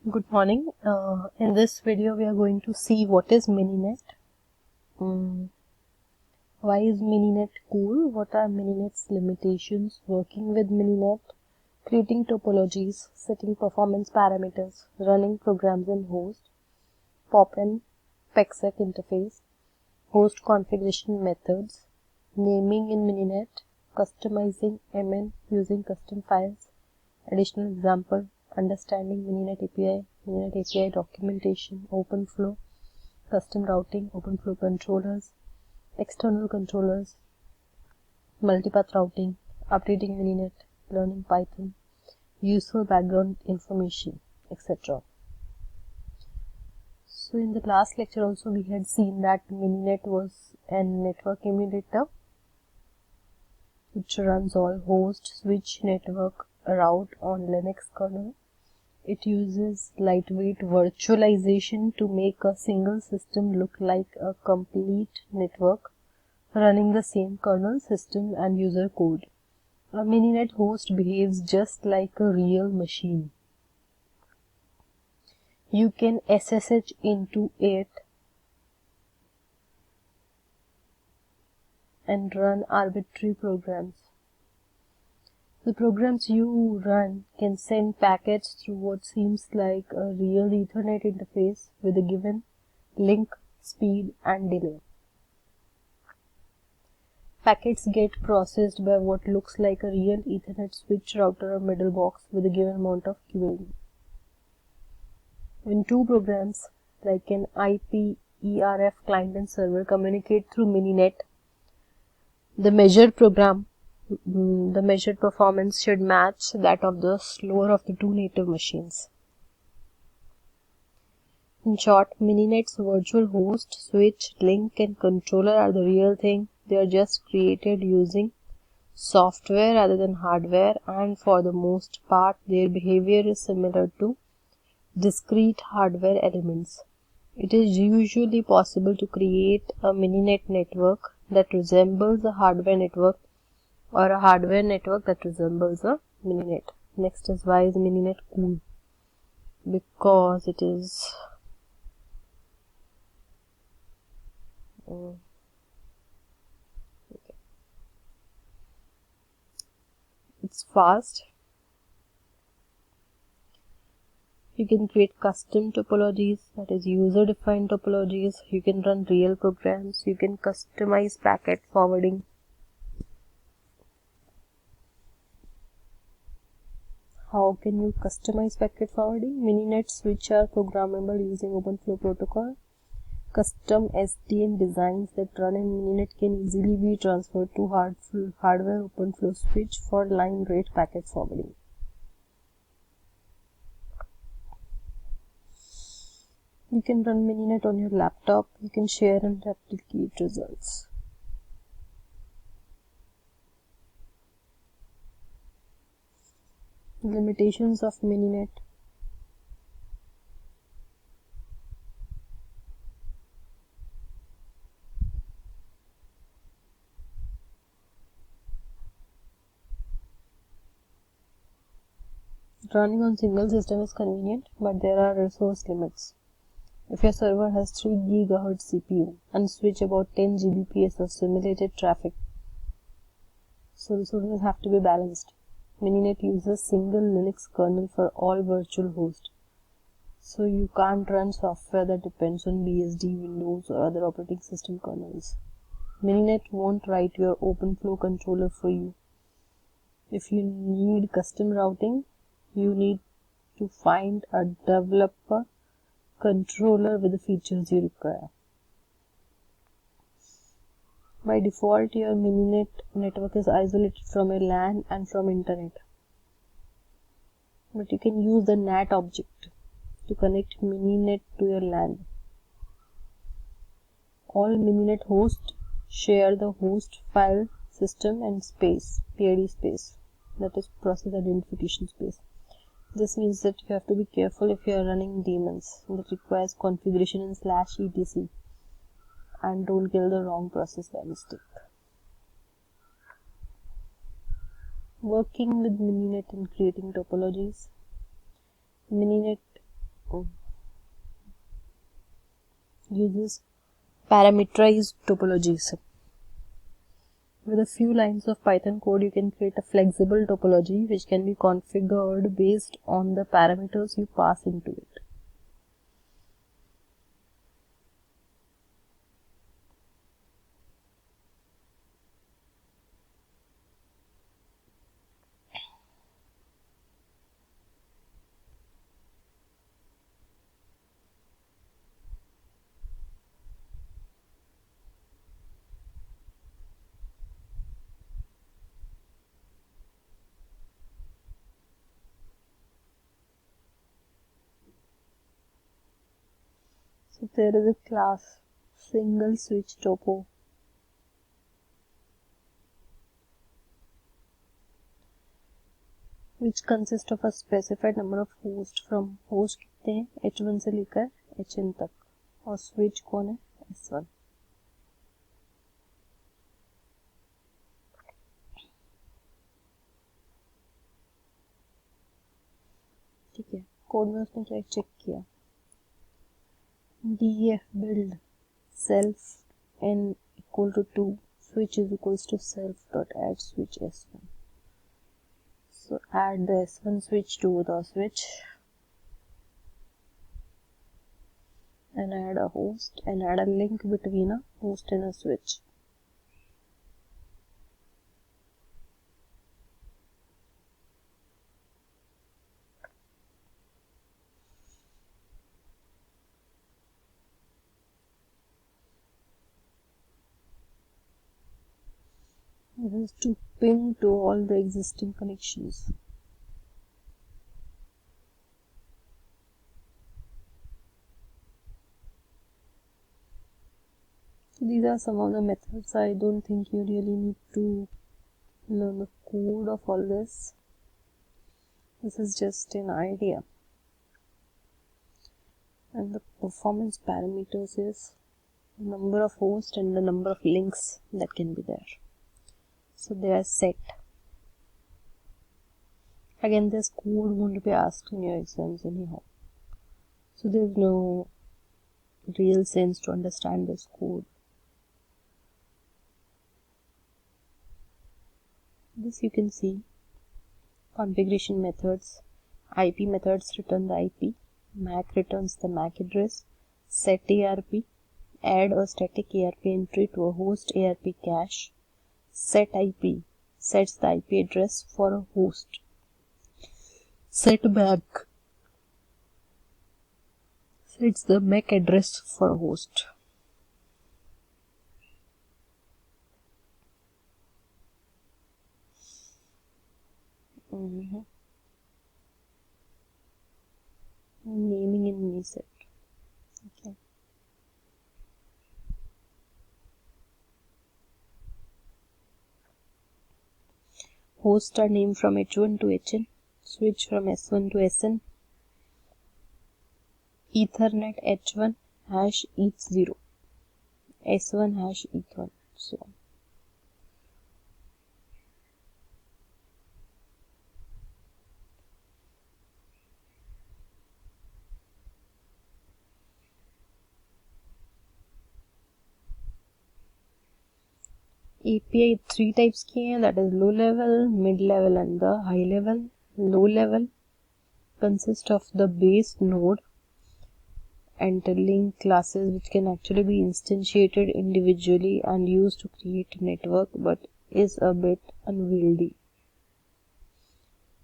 Good morning. In this video, we are going to see what is Mininet. Why is Mininet cool? What are Mininet's limitations? Working with Mininet, creating topologies, setting performance parameters, running programs in host, pop-in, PEXEC interface, host configuration methods, naming in Mininet, customizing MN using custom files, additional example, understanding Mininet API documentation, OpenFlow, custom routing, OpenFlow controllers, external controllers, multipath routing, updating Mininet, learning Python, useful background information, etc. So in the last lecture also we had seen that Mininet was a network emulator which runs all host, switch, network, route on Linux kernel. It uses lightweight virtualization to make a single system look like a complete network running the same kernel, system and user code. A Mininet host behaves just like a real machine. You can SSH into it and run arbitrary programs. The programs you run can send packets through what seems like a real Ethernet interface with a given link, speed and delay. Packets get processed by what looks like a real Ethernet switch, router or middle box with a given amount of QAD. When two programs like an IPERF client and server communicate through Mininet, the measured performance should match that of the slower of the two native machines. In short, Mininet's virtual host, switch, link and controller are the real thing. They are just created using software rather than hardware, and for the most part their behavior is similar to discrete hardware elements. It is usually possible to create a Mininet network that resembles a hardware network or a hardware network that resembles a Mininet. Next is, why is Mininet cool? Because it is it's fast. You can create custom topologies, that is user-defined topologies. You can run real programs. You can customize packet forwarding. How can you customize packet forwarding? Mininets which are programmable using OpenFlow protocol. Custom SDN designs that run in Mininet can easily be transferred to hardware OpenFlow switch for line rate packet forwarding. You can run Mininet on your laptop. You can share and replicate results. Limitations of Mininet. Running on single system is convenient, but there are resource limits. If your server has 3 GHz CPU and switch about 10 Gbps of simulated traffic, so resources have to be balanced. Mininet uses single Linux kernel for all virtual hosts, so you can't run software that depends on BSD, Windows or other operating system kernels. Mininet won't write your OpenFlow controller for you. If you need custom routing, you need to find a developer controller with the features you require. By default, your Mininet network is isolated from your LAN and from internet. But you can use the NAT object to connect Mininet to your LAN. All Mininet hosts share the host file system and space, PID space, that is process identification space. This means that you have to be careful if you are running daemons that requires configuration in /etc, and don't kill the wrong process by mistake. Working with Mininet and creating topologies. Mininet uses parameterized topologies. With a few lines of Python code, you can create a flexible topology which can be configured based on the parameters you pass into it. So there is a class single switch topo, which consists of a specified number of hosts from host कितने हैं h1 से लेकर hn तक और switch कौन है s1. ठीक है, कोड में उसने क्या चेक किया, def build self n equal to 2 switch is equals to self dot add switch s1. So add the s1 switch to the switch and add a host and add a link between a host and a switch. This is to ping to all the existing connections. These are some of the methods. I don't think you really need to learn the code of all this. This is just an idea. And the performance parameters is the number of hosts and the number of links that can be there. So they are set. Again, this code won't be asked in your exams anyhow. So there's no real sense to understand this code. This you can see. Configuration methods. IP methods return the IP. MAC returns the MAC address. Set ARP. Add a static ARP entry to a host ARP cache. Set IP sets the IP address for a host. Set MAC sets the MAC address for a host. Naming in Mininet. Okay. Hosts are named from h1 to hn, switch from s1 to sn, Ethernet h1 hash eth0, s1 hash eth1, so on. API 3 types की हैं, that is low level, mid level and the high level. Low level consists of the base node and link classes which can actually be instantiated individually and used to create a network but is a bit unwieldy.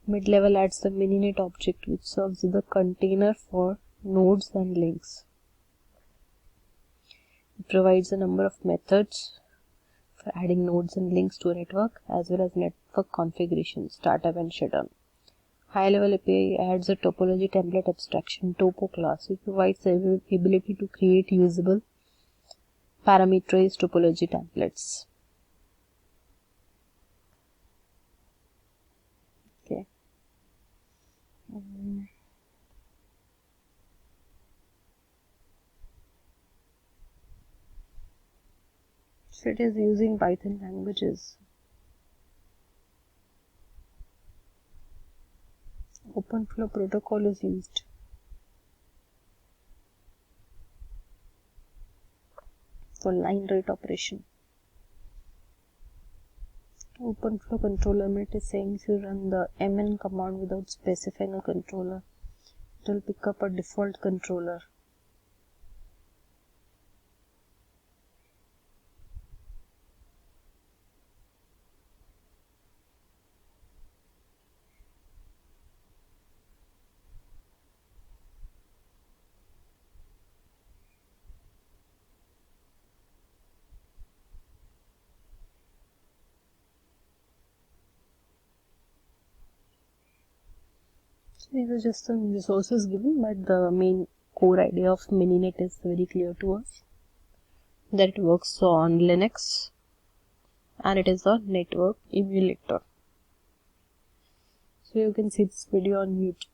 Mid level adds the Mininet object which serves as the container for nodes and links. It provides a number of methods for adding nodes and links to a network as well as network configuration, startup and shutdown. High level API adds a topology template abstraction topo class which provides the ability to create usable parameterized topology templates. Okay. So it is using Python languages. OpenFlow protocol is used. for line rate operation. OpenFlow controller mate is saying if you run the mn command without specifying a controller, it will pick up a default controller. These are just some resources given, but the main core idea of Mininet is very clear to us, that it works on Linux and it is a network emulator. So you can see this video on YouTube.